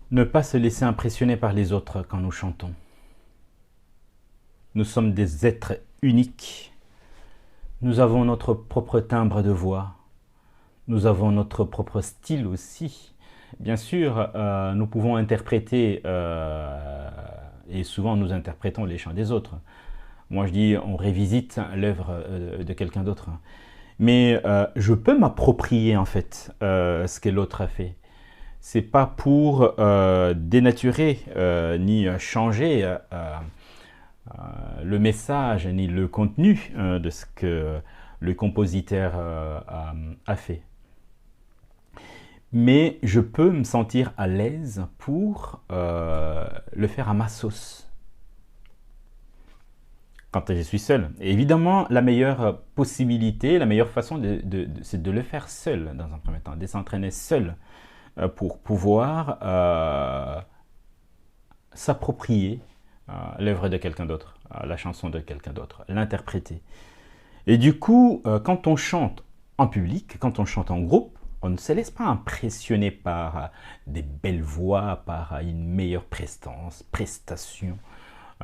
Ne pas se laisser impressionner par les autres quand nous chantons. Nous sommes des êtres uniques. Nous avons notre propre timbre de voix. Nous avons notre propre style aussi. Bien sûr, nous pouvons interpréter, et souvent nous interprétons les chants des autres. Moi je dis, on révisite l'œuvre de quelqu'un d'autre. Mais je peux m'approprier en fait ce que l'autre a fait. C'est pas pour dénaturer ni changer le message ni le contenu de ce que le compositeur a fait. Mais je peux me sentir à l'aise pour le faire à ma sauce quand je suis seul. Et évidemment, la meilleure possibilité, la meilleure façon, c'est de le faire seul dans un premier temps, de s'entraîner seul pour pouvoir s'approprier l'œuvre de quelqu'un d'autre, la chanson de quelqu'un d'autre, l'interpréter. Et du coup, quand on chante en public, quand on chante en groupe, on ne se laisse pas impressionner par des belles voix, par une meilleure prestation.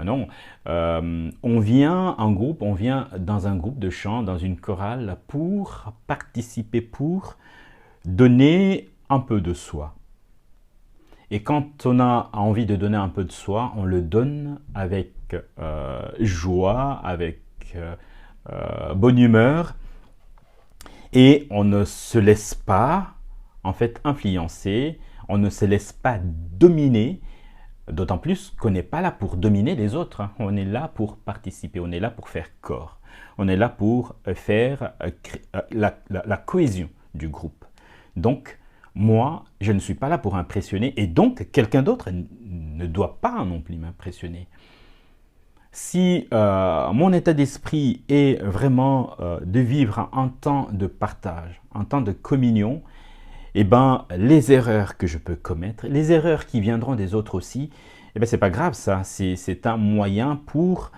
Non, on vient en groupe, on vient dans un groupe de chant, dans une chorale, pour participer, pour donner un peu de soi. Et quand on a envie de donner un peu de soi, on le donne avec joie, avec bonne humeur, et on ne se laisse pas en fait influencer, on ne se laisse pas dominer, d'autant plus qu'on n'est pas là pour dominer les autres, hein. On est là pour participer, on est là pour faire corps, on est là pour faire la cohésion du groupe. Donc, moi, je ne suis pas là pour impressionner, et donc quelqu'un d'autre ne doit pas non plus m'impressionner. Si mon état d'esprit est vraiment de vivre un temps de partage, un temps de communion, eh ben, les erreurs que je peux commettre, les erreurs qui viendront des autres aussi, eh ben, c'est pas grave ça, c'est un moyen pour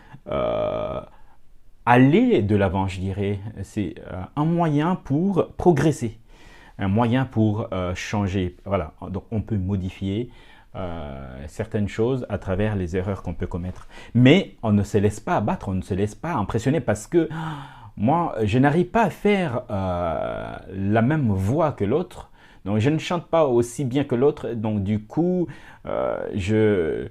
aller de l'avant, je dirais. C'est un moyen pour progresser, un moyen pour changer. Voilà, donc on peut modifier certaines choses à travers les erreurs qu'on peut commettre. Mais on ne se laisse pas abattre, on ne se laisse pas impressionner parce que moi, je n'arrive pas à faire la même voix que l'autre. Donc, je ne chante pas aussi bien que l'autre. Donc, du coup, je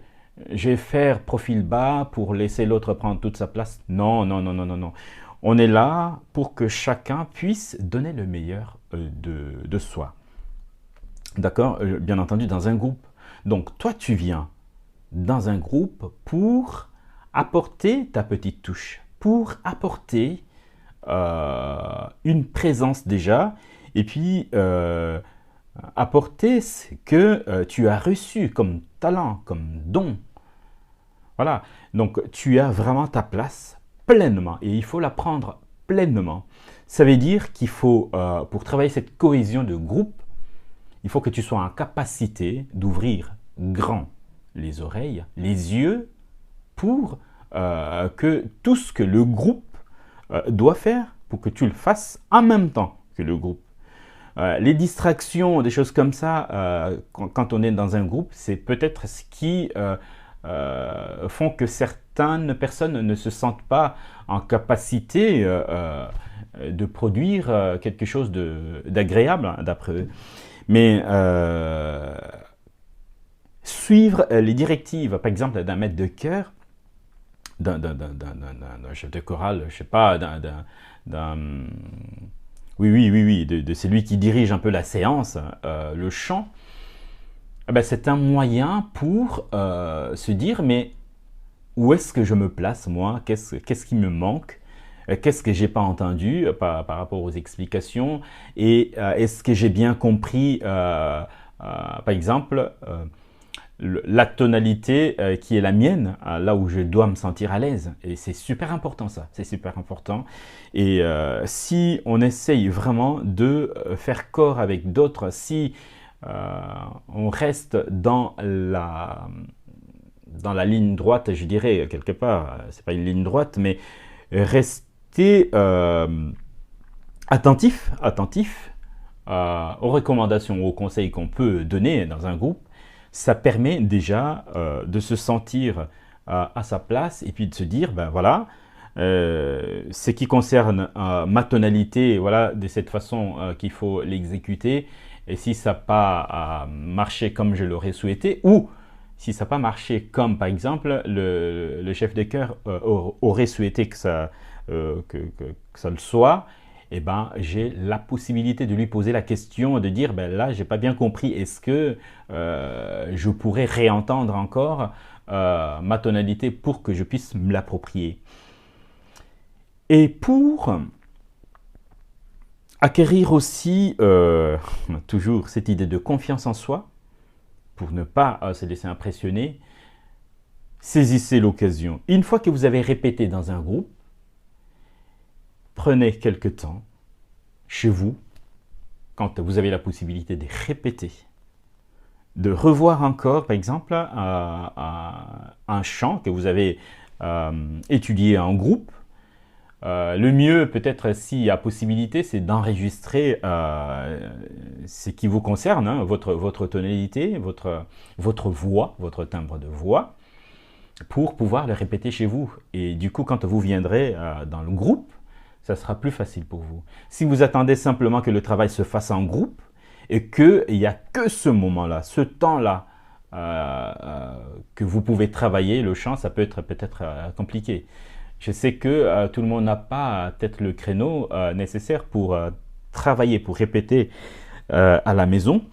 vais faire profil bas pour laisser l'autre prendre toute sa place. Non, non, non, non, non, non. On est là pour que chacun puisse donner le meilleur de soi. D'accord? Bien entendu, dans un groupe. Donc, toi, tu viens dans un groupe pour apporter ta petite touche, pour apporter une présence déjà, et puis apporter ce que tu as reçu comme talent, comme don. Voilà, donc tu as vraiment ta place pleinement, et il faut la prendre pleinement. Ça veut dire qu'il faut, pour travailler cette cohésion de groupe, il faut que tu sois en capacité d'ouvrir grand les oreilles, les yeux, pour que tout ce que le groupe doit faire, pour que tu le fasses en même temps que le groupe. Les distractions, des choses comme ça, quand on est dans un groupe, c'est peut-être ce qui font que certaines personnes ne se sentent pas en capacité de produire quelque chose d'agréable, hein, d'après eux. Mais suivre les directives, par exemple, d'un maître de chœur, d'un chef de chorale, je sais pas, oui, de celui qui dirige un peu la séance, le chant, eh ben, c'est un moyen pour se dire, mais où est-ce que je me place, moi? Qu'est-ce qui me manque? Qu'est-ce que j'ai pas entendu par rapport aux explications? Et est-ce que j'ai bien compris, par exemple, la tonalité qui est la mienne, là où je dois me sentir à l'aise. Et c'est super important ça, c'est super important. Et si on essaye vraiment de faire corps avec d'autres, si on reste dans la ligne droite, je dirais, quelque part, c'est pas une ligne droite, mais rester attentif aux recommandations, aux conseils qu'on peut donner dans un groupe, ça permet déjà de se sentir à sa place et puis de se dire, ben voilà, ce qui concerne ma tonalité, voilà, de cette façon qu'il faut l'exécuter. Et si ça n'a pas marché comme je l'aurais souhaité, ou si ça n'a pas marché comme, par exemple, le chef de chœur aurait souhaité que ça le soit, eh ben, j'ai la possibilité de lui poser la question, de dire, ben là, j'ai pas bien compris, est-ce que je pourrais réentendre encore ma tonalité pour que je puisse me l'approprier. Et pour acquérir aussi toujours cette idée de confiance en soi, pour ne pas se laisser impressionner, saisissez l'occasion. Une fois que vous avez répété dans un groupe, prenez quelque temps chez vous, quand vous avez la possibilité de répéter, de revoir encore, par exemple, un chant que vous avez étudié en groupe. Le mieux, peut-être, s'il y a possibilité, c'est d'enregistrer ce qui vous concerne, hein, votre tonalité, votre voix, votre timbre de voix, pour pouvoir le répéter chez vous. Et du coup, quand vous viendrez dans le groupe, ça sera plus facile pour vous. Si vous attendez simplement que le travail se fasse en groupe et qu'il n'y a que ce moment-là, ce temps-là, que vous pouvez travailler, le chant, ça peut être peut-être compliqué. Je sais que tout le monde n'a pas peut-être le créneau nécessaire pour travailler, pour répéter à la maison.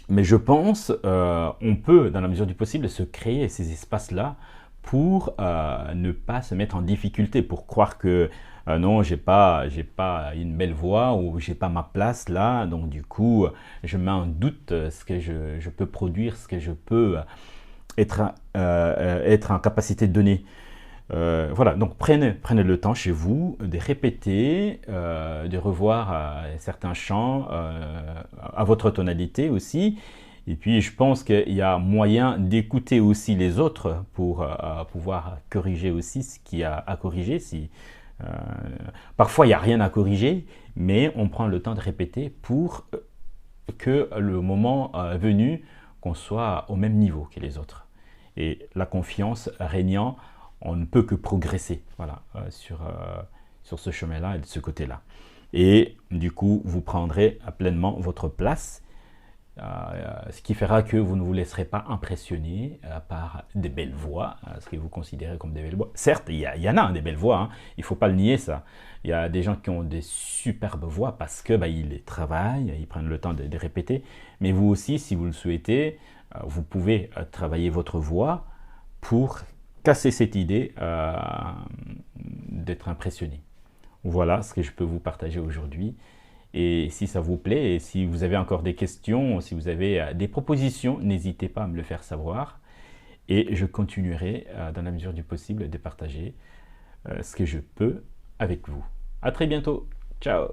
Mais je pense on peut, dans la mesure du possible, se créer ces espaces-là pour ne pas se mettre en difficulté, pour croire que non, j'ai pas une belle voix ou j'ai pas ma place là, donc du coup, je mets en doute ce que je peux produire, ce que je peux être en capacité de donner. Voilà, donc prenez le temps chez vous de répéter, de revoir certains chants à votre tonalité aussi. Et puis je pense qu'il y a moyen d'écouter aussi les autres pour pouvoir corriger aussi ce qu'il y a à corriger. Parfois il n'y a rien à corriger, mais on prend le temps de répéter pour que le moment venu, qu'on soit au même niveau que les autres. Et la confiance régnant, on ne peut que progresser, voilà, sur ce chemin-là et de ce côté-là. Et du coup, vous prendrez pleinement votre place, ce qui fera que vous ne vous laisserez pas impressionner par des belles voix, ce que vous considérez comme des belles voix. Certes, il y en a des belles voix, hein, il ne faut pas le nier ça. Il y a des gens qui ont des superbes voix parce que ils les travaillent, ils prennent le temps de répéter. Mais vous aussi, si vous le souhaitez, vous pouvez travailler votre voix pour casser cette idée d'être impressionné. Voilà ce que je peux vous partager aujourd'hui. Et si ça vous plaît, et si vous avez encore des questions, si vous avez des propositions, n'hésitez pas à me le faire savoir. Et je continuerai, dans la mesure du possible, de partager ce que je peux avec vous. À très bientôt. Ciao.